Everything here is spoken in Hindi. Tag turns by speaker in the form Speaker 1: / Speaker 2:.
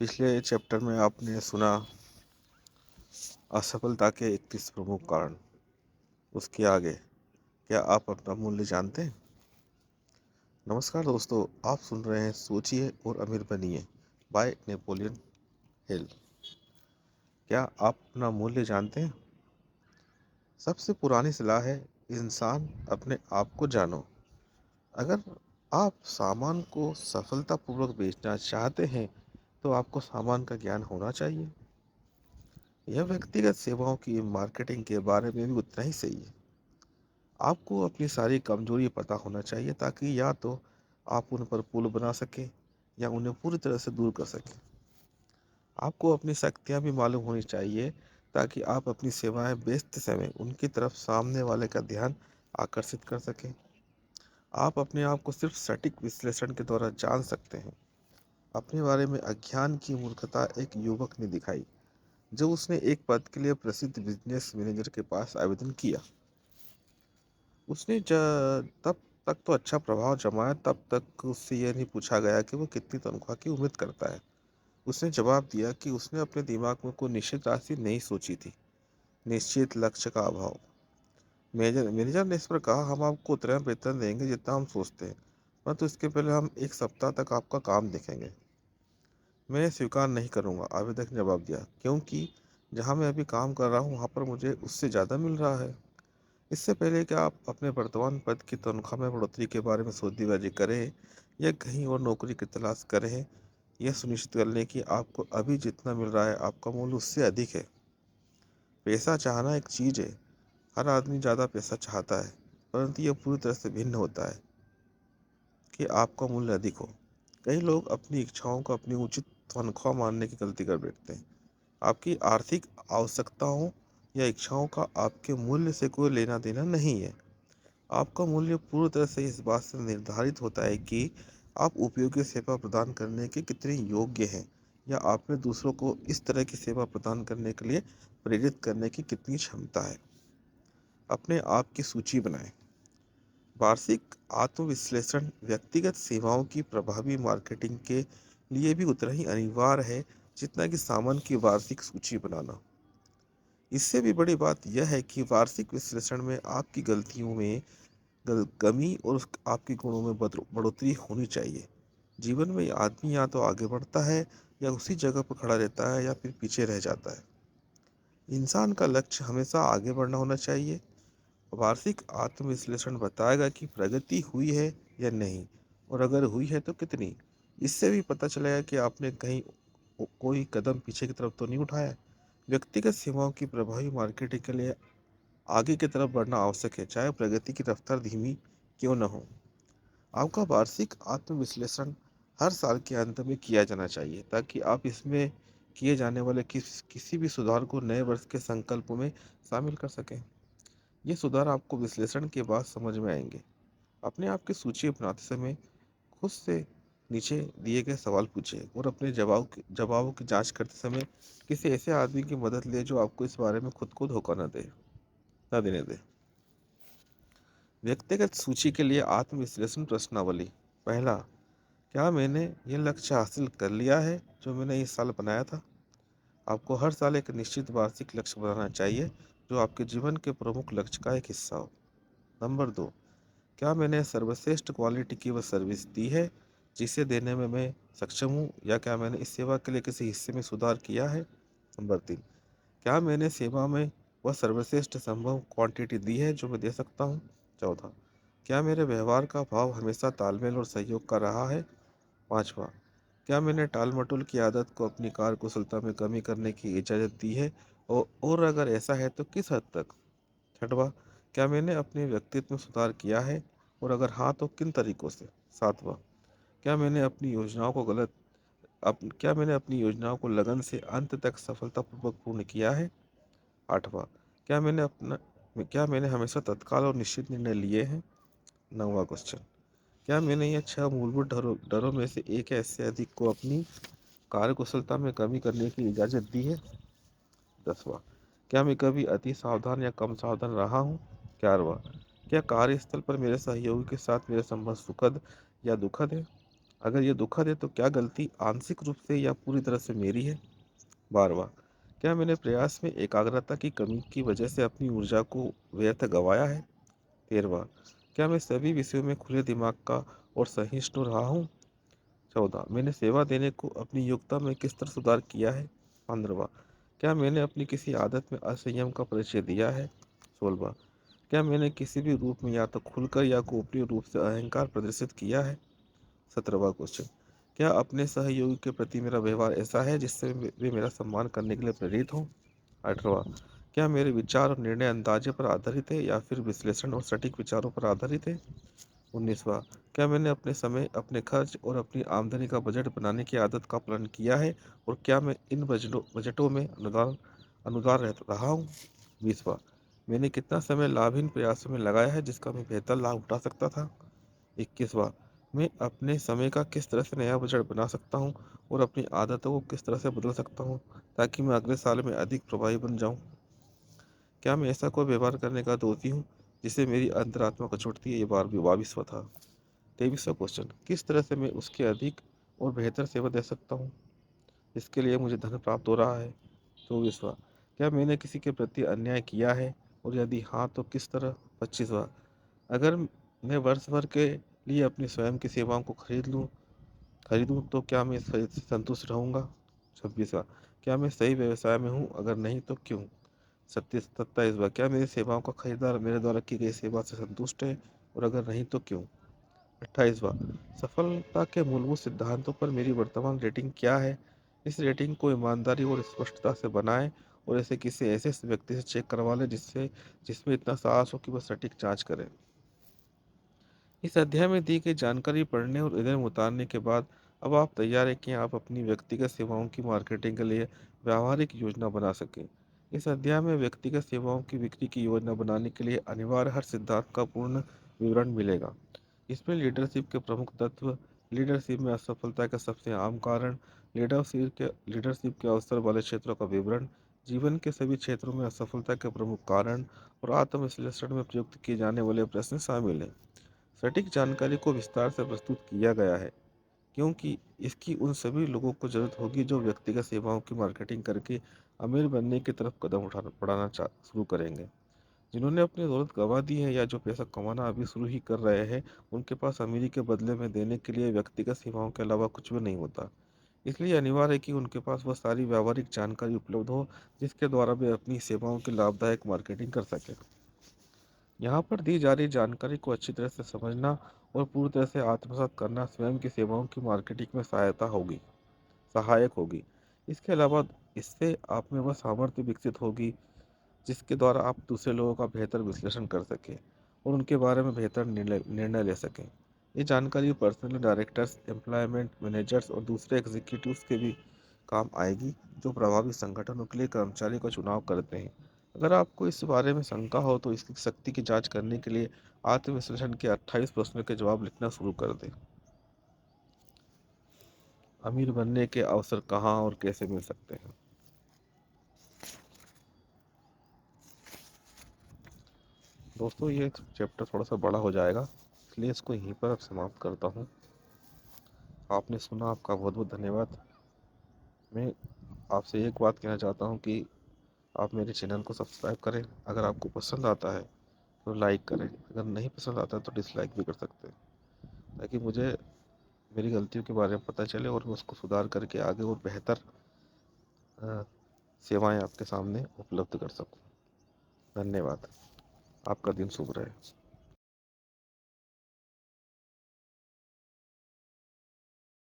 Speaker 1: पिछले चैप्टर में आपने सुना असफलता के 31 प्रमुख कारण। उसके आगे क्या आप अपना मूल्य जानते हैं? नमस्कार दोस्तों, आप सुन रहे हैं सोचिए और अमीर बनिए बाय नेपोलियन हिल। क्या आप अपना मूल्य जानते हैं? सबसे पुरानी सलाह है, इंसान अपने आप को जानो। अगर आप सामान को सफलतापूर्वक बेचना चाहते हैं तो आपको सामान का ज्ञान होना चाहिए। यह व्यक्तिगत सेवाओं की मार्केटिंग के बारे में भी उतना ही सही है। आपको अपनी सारी कमजोरी पता होना चाहिए ताकि या तो आप उन पर पुल बना सकें या उन्हें पूरी तरह से दूर कर सकें। आपको अपनी शक्तियां भी मालूम होनी चाहिए ताकि आप अपनी सेवाएं बेचते समय उनकी तरफ सामने वाले का ध्यान आकर्षित कर सकें। आप अपने आप को सिर्फ सटीक विश्लेषण के द्वारा जान सकते हैं। अपने बारे में अज्ञान की मूर्खता एक युवक ने दिखाई जब उसने एक पद के लिए प्रसिद्ध बिजनेस मैनेजर के पास आवेदन किया। उसने तब तक तो अच्छा प्रभाव जमाया, तब तक उससे यह नहीं पूछा गया कि वो कितनी तनख्वाह की उम्मीद करता है। उसने जवाब दिया कि उसने अपने दिमाग में कोई निश्चित राशि नहीं सोची थी। निश्चित लक्ष्य का अभाव। मैनेजर मैनेजर ने इस पर कहा, हम आपको उतना वेतन देंगे जितना हम सोचते हैं, परंतु इसके पहले हम एक सप्ताह तक आपका काम देखेंगे। मैं स्वीकार नहीं करूंगा, आवेदक ने जवाब दिया, क्योंकि जहां मैं अभी काम कर रहा हूं वहां पर मुझे उससे ज़्यादा मिल रहा है। इससे पहले कि आप अपने वर्तमान पद की तनख्वाह में बढ़ोतरी के बारे में सौदेबाजी करें या कहीं और नौकरी की तलाश करें, यह सुनिश्चित कर लें कि आपको अभी जितना मिल रहा है आपका मूल्य उससे अधिक है। पैसा चाहना एक चीज़ है। हर आदमी ज़्यादा पैसा चाहता है, परंतु यह पूरी तरह से भिन्न होता है कि आपका मूल्य अधिक हो। कई लोग अपनी इच्छाओं को अपनी उचित तनख्वाह मानने की गलती कर बैठते हैं। आपकी आर्थिक आवश्यकताओं या इच्छाओं का आपके मूल्य से कोई लेना देना नहीं है। आपका मूल्य पूरी तरह से इस बात से निर्धारित होता है कि आप उपयोगी सेवा प्रदान करने के कितने योग्य हैं या आप में दूसरों को इस तरह की सेवा प्रदान करने के लिए प्रेरित करने की कितनी क्षमता है। अपने आप की सूची बनाएं। वार्षिक आत्मविश्लेषण व्यक्तिगत सेवाओं की प्रभावी मार्केटिंग के लिए भी उतना ही अनिवार्य है जितना कि सामान की वार्षिक सूची बनाना। इससे भी बड़ी बात यह है कि वार्षिक विश्लेषण में आपकी गलतियों में कमी और आपके गुणों में बढ़ोतरी होनी चाहिए। जीवन में आदमी या तो आगे बढ़ता है या उसी जगह पर खड़ा रहता है या फिर पीछे रह जाता है। इंसान का लक्ष्य हमेशा आगे बढ़ना होना चाहिए। वार्षिक आत्मविश्लेषण बताएगा कि प्रगति हुई है या नहीं, और अगर हुई है तो कितनी। इससे भी पता चलेगा कि आपने कहीं कोई कदम पीछे की तरफ तो नहीं उठाया। व्यक्तिगत सेवाओं की प्रभावी मार्केटिंग के लिए आगे की तरफ बढ़ना आवश्यक है, चाहे प्रगति की रफ्तार धीमी क्यों न हो। आपका वार्षिक आत्मविश्लेषण हर साल के अंत में किया जाना चाहिए ताकि आप इसमें किए जाने वाले किसी भी सुधार को नए वर्ष के संकल्पों में शामिल कर सकें। ये सुधार आपको विश्लेषण के बाद समझ में आएंगे। अपने आप की सूची बनाते समय खुद से नीचे दिए गए सवाल पूछें और अपने जवाबों की जांच करते समय किसी ऐसे आदमी की मदद ले जो आपको इस बारे में खुद को धोखा न देने दे। व्यक्तिगत सूची के लिए आत्मविश्लेषण प्रश्नावली। पहला, क्या मैंने ये लक्ष्य हासिल कर लिया है जो मैंने इस साल बनाया था? आपको हर साल एक निश्चित वार्षिक लक्ष्य बनाना चाहिए जो आपके जीवन के प्रमुख लक्ष्य का एक हिस्सा हो। नंबर 2, क्या मैंने सर्वश्रेष्ठ क्वालिटी की वह सर्विस दी है जिसे देने में मैं सक्षम हूँ, या क्या मैंने इस सेवा के लिए किसी हिस्से में सुधार किया है? नंबर 3, क्या मैंने सेवा में वह सर्वश्रेष्ठ संभव क्वांटिटी दी है जो मैं दे सकता हूँ? चौथा, क्या मेरे व्यवहार का भाव हमेशा तालमेल और सहयोग का रहा है? पांचवा, क्या मैंने टाल-मटोल की आदत को अपनी कार्यकुशलता में कमी करने की इजाज़त दी है, और अगर ऐसा है तो किस हद तक? छठवां, क्या मैंने अपने व्यक्तित्व में सुधार किया है, और अगर हाँ तो किन तरीकों से? सातवां, क्या मैंने अपनी योजनाओं को क्या मैंने अपनी योजनाओं को लगन से अंत तक सफलतापूर्वक पूर्ण किया है? आठवां, क्या मैंने हमेशा तत्काल और निश्चित निर्णय लिए हैं? नौवां क्वेश्चन, क्या मैंने ये 6 मूलभूत डरों डरों में से एक या इससे अधिक को अपनी कार्यकुशलता में कमी करने की इजाज़त दी है? 10वां, क्या मैं कभी अति सावधान या कम सावधान रहा हूँ? 11वां, क्या कार्यस्थल पर मेरे सहयोगी के साथ मेरे संबंध सुखद या दुखद है? अगर ये दुखद है तो क्या गलती आंशिक रूप से या पूरी तरह से मेरी है? 12वां, क्या मैंने प्रयास में एकाग्रता की कमी की वजह से अपनी ऊर्जा को व्यर्थ गंवाया है? 13वां, क्या मैं सभी विषयों में खुले दिमाग का और सहिष्णु रहा हूँ? 14, मैंने सेवा देने को अपनी योग्यता में किस तरह सुधार किया है? 15वां, क्या मैंने अपनी किसी आदत में असंयम का परिचय दिया है? 16वां, क्या मैंने किसी भी रूप में या तो खुलकर या गोपनीय रूप से अहंकार प्रदर्शित किया है? 17वां क्वेश्चन, क्या अपने सहयोगी के प्रति मेरा व्यवहार ऐसा है जिससे वे मेरा सम्मान करने के लिए प्रेरित हों? 18वां, क्या मेरे विचार और निर्णय अंदाजे पर आधारित है या फिर विश्लेषण और सटीक विचारों पर आधारित है? 19वां, क्या मैंने अपने समय, अपने खर्च और अपनी आमदनी का बजट बनाने की आदत का पालन किया है और क्या मैं इन बजटों में अनुदार रहा हूँ? 20वां, मैंने कितना समय लाभहीन प्रयासों में लगाया है जिसका मैं बेहतर लाभ उठा सकता था? 21वां, मैं अपने समय का किस तरह से नया बजट बना सकता हूँ और अपनी आदतों को किस तरह से बदल सकता हूँ ताकि मैं अगले साल में अधिक प्रभावी बन जाऊँ? क्या मैं ऐसा कोई व्यवहार करने का दोषी हूँ जिसे मेरी अंतरात्मा को छूटती है? ये 22वां था। 23वां क्वेश्चन, किस तरह से मैं उसके अधिक और बेहतर सेवा दे सकता हूँ इसके लिए मुझे धन प्राप्त हो रहा है? 24वां, क्या मैंने किसी के प्रति अन्याय किया है और यदि हाँ तो किस तरह? 25वां, अगर मैं वर्ष भर के लिए अपनी स्वयं की सेवाओं को खरीदूं तो क्या मैं इससे संतुष्ट रहूंगा? 26वां, क्या मैं सही व्यवसाय में हूँ, अगर नहीं तो क्यों? 27वां, क्या मेरी सेवाओं का खरीदार मेरे द्वारा की गई सेवा से संतुष्ट है और अगर नहीं तो क्यों? 28वां, सफलता के मूलभूत सिद्धांतों पर मेरी वर्तमान रेटिंग क्या है? इस रेटिंग को ईमानदारी और स्पष्टता से बनाएं और इसे किसी ऐसे व्यक्ति से चेक करवा लें जिसमें इतना साहस हो कि वह सटीक जांच करे। इस अध्याय में दी गई जानकारी पढ़ने और हृदय में उतारने के बाद अब आप तैयार हैं कि आप अपनी व्यक्तिगत सेवाओं की मार्केटिंग के लिए व्यावहारिक योजना बना सकें। इस अध्याय में व्यक्तिगत सेवाओं की बिक्री की योजना बनाने के लिए अनिवार्य हर सिद्धांत का पूर्ण विवरण मिलेगा। इसमें लीडरशिप के प्रमुख तत्व, लीडरशिप में असफलता के सबसे आम कारण, लीडरशिप के अवसर वाले क्षेत्रों का विवरण, जीवन के सभी क्षेत्रों में असफलता के प्रमुख कारण और आत्मविश्लेषण में प्रयुक्त किए जाने वाले प्रश्न शामिल हैं। सटीक जानकारी को विस्तार से प्रस्तुत किया गया है क्योंकि इसकी उन सभी लोगों को जरूरत होगी जो व्यक्तिगत सेवाओं की मार्केटिंग करके अमीर बनने की तरफ कदम उठाना बढ़ाना शुरू करेंगे। जिन्होंने अपनी जरूरत गंवा दी है या जो पैसा कमाना अभी शुरू ही कर रहे हैं, उनके पास अमीरी के बदले में देने के लिए व्यक्तिगत सेवाओं के अलावा कुछ भी नहीं होता। इसलिए अनिवार्य है कि उनके पास वह सारी व्यावहारिक जानकारी उपलब्ध हो जिसके द्वारा वे अपनी सेवाओं की लाभदायक मार्केटिंग कर सकें। यहाँ पर दी जा रही जानकारी को अच्छी तरह से समझना और पूरी तरह से आत्मसात करना स्वयं की सेवाओं की मार्केटिंग में सहायक होगी। इसके अलावा इससे आप में वह सामर्थ्य विकसित होगी जिसके द्वारा आप दूसरे लोगों का बेहतर विश्लेषण कर सकें और उनके बारे में बेहतर निर्णय ले सकें। ये जानकारी पर्सनल डायरेक्टर्स, एम्प्लॉयमेंट मैनेजर्स और दूसरे एग्जीक्यूटिव्स के भी काम आएगी जो प्रभावी संगठनों के लिए कर्मचारी का चुनाव करते हैं। अगर आपको इस बारे में शंका हो तो इसकी शक्ति की जांच करने के लिए आत्मविश्लेषण के 28 प्रश्नों के जवाब लिखना शुरू कर दें। अमीर बनने के अवसर कहाँ और कैसे मिल सकते हैं? दोस्तों, ये चैप्टर थोड़ा सा बड़ा हो जाएगा, इसलिए इसको यहीं पर अब समाप्त करता हूँ। आपने सुना, आपका बहुत बहुत धन्यवाद। मैं आपसे एक बात कहना चाहता हूँ कि आप मेरे चैनल को सब्सक्राइब करें। अगर आपको पसंद आता है तो लाइक करें, अगर नहीं पसंद आता है तो डिसलाइक भी कर सकते हैं, ताकि मुझे मेरी गलतियों के बारे में पता चले और मैं उसको सुधार करके आगे और बेहतर सेवाएं आपके सामने उपलब्ध कर सकूं। धन्यवाद। आपका दिन शुभ रहे।